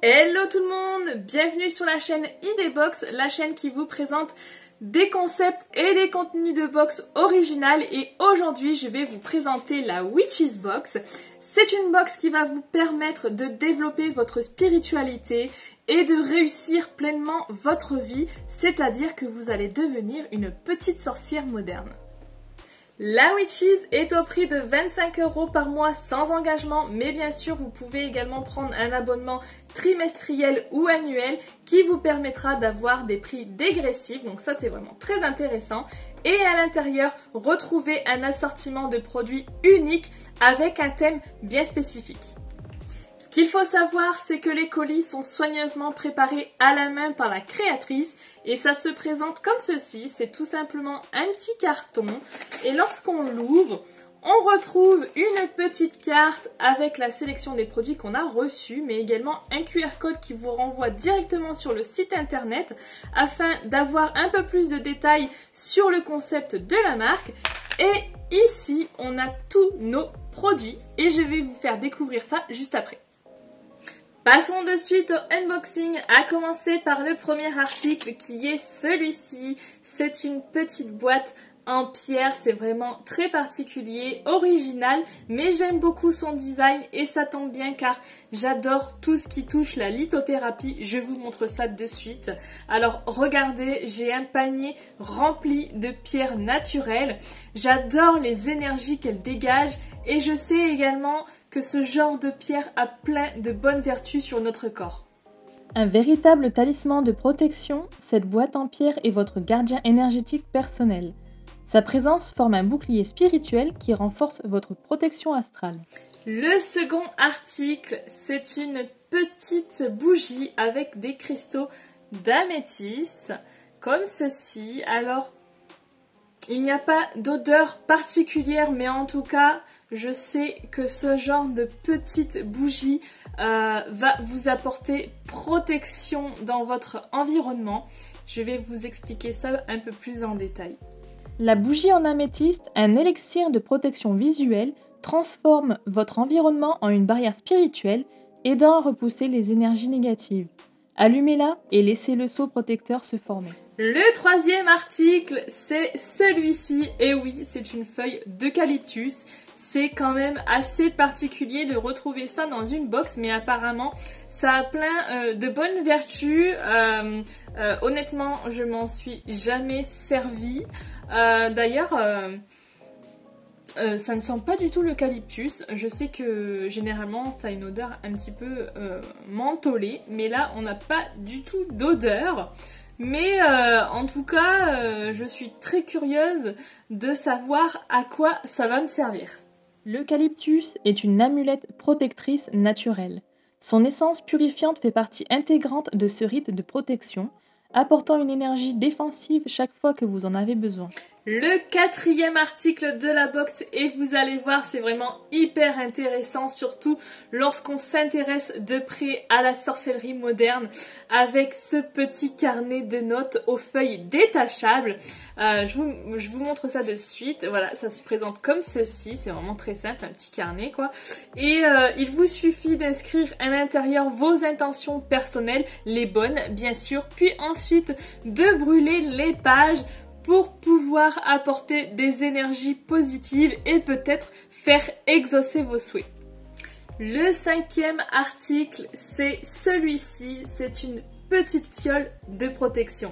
Hello tout le monde, bienvenue sur la chaîne Idébox, la chaîne qui vous présente des concepts et des contenus de box original. Et aujourd'hui je vais vous présenter la Witch's Box. C'est une box qui va vous permettre de développer votre spiritualité et de réussir pleinement votre vie, c'est-à-dire que vous allez devenir une petite sorcière moderne. La Witch's est au prix de 25 € par mois sans engagement, mais bien sûr vous pouvez également prendre un abonnement trimestriel ou annuel qui vous permettra d'avoir des prix dégressifs, donc ça c'est vraiment très intéressant. Et à l'intérieur, retrouvez un assortiment de produits unique avec un thème bien spécifique. Ce qu'il faut savoir, c'est que les colis sont soigneusement préparés à la main par la créatrice et ça se présente comme ceci. C'est tout simplement un petit carton et lorsqu'on l'ouvre, on retrouve une petite carte avec la sélection des produits qu'on a reçus, mais également un QR code qui vous renvoie directement sur le site internet afin d'avoir un peu plus de détails sur le concept de la marque. Et ici, on a tous nos produits et je vais vous faire découvrir ça juste après. Passons de suite au unboxing, à commencer par le premier article qui est celui-ci. C'est une petite boîte en pierre, c'est vraiment très particulier, original, mais j'aime beaucoup son design et ça tombe bien car j'adore tout ce qui touche la lithothérapie. Je vous montre ça de suite. Alors regardez, j'ai un panier rempli de pierres naturelles. J'adore les énergies qu'elles dégagent et je sais également que ce genre de pierre a plein de bonnes vertus sur notre corps. Un véritable talisman de protection, cette boîte en pierre est votre gardien énergétique personnel. Sa présence forme un bouclier spirituel qui renforce votre protection astrale. Le second article, c'est une petite bougie avec des cristaux d'améthyste, comme ceci. Alors, il n'y a pas d'odeur particulière, mais en tout cas, je sais que ce genre de petite bougie va vous apporter protection dans votre environnement. Je vais vous expliquer ça un peu plus en détail. La bougie en améthyste, un élixir de protection visuelle, transforme votre environnement en une barrière spirituelle, aidant à repousser les énergies négatives. Allumez-la et laissez le seau protecteur se former. Le troisième article, c'est celui-ci. Et oui, c'est une feuille d'eucalyptus. C'est quand même assez particulier de retrouver ça dans une box, mais apparemment ça a plein de bonnes vertus. Honnêtement, je m'en suis jamais servi. D'ailleurs, ça ne sent pas du tout l'eucalyptus. Je sais que généralement ça a une odeur un petit peu mentholée, mais là on n'a pas du tout d'odeur. Mais en tout cas, je suis très curieuse de savoir à quoi ça va me servir. L'eucalyptus est une amulette protectrice naturelle. Son essence purifiante fait partie intégrante de ce rite de protection, apportant une énergie défensive chaque fois que vous en avez besoin. Le quatrième article de la box, et vous allez voir, c'est vraiment hyper intéressant, surtout lorsqu'on s'intéresse de près à la sorcellerie moderne, avec ce petit carnet de notes aux feuilles détachables. Je vous montre ça de suite. Voilà, ça se présente comme ceci, c'est vraiment très simple, un petit carnet quoi. Et il vous suffit d'inscrire à l'intérieur vos intentions personnelles, les bonnes bien sûr, puis ensuite de brûler les pages pour pouvoir apporter des énergies positives et peut-être faire exaucer vos souhaits. Le cinquième article, c'est celui-ci, c'est une petite fiole de protection.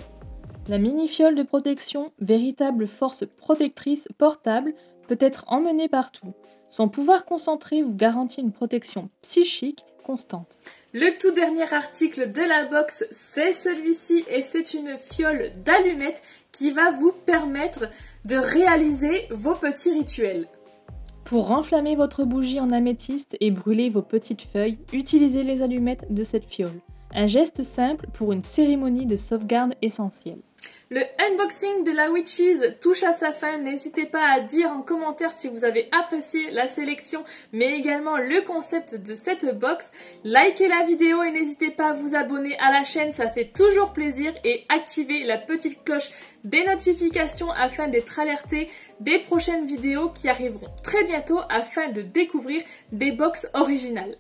La mini-fiole de protection, véritable force protectrice portable, peut être emmenée partout. Son pouvoir concentré vous garantit une protection psychique constante. Le tout dernier article de la box, c'est celui-ci et c'est une fiole d'allumettes qui va vous permettre de réaliser vos petits rituels. Pour renflammer votre bougie en améthyste et brûler vos petites feuilles, utilisez les allumettes de cette fiole. Un geste simple pour une cérémonie de sauvegarde essentielle. Le unboxing de la Witch's touche à sa fin. N'hésitez pas à dire en commentaire si vous avez apprécié la sélection, mais également le concept de cette box. Likez la vidéo et n'hésitez pas à vous abonner à la chaîne, ça fait toujours plaisir. Et activez la petite cloche des notifications afin d'être alerté des prochaines vidéos qui arriveront très bientôt afin de découvrir des box originales.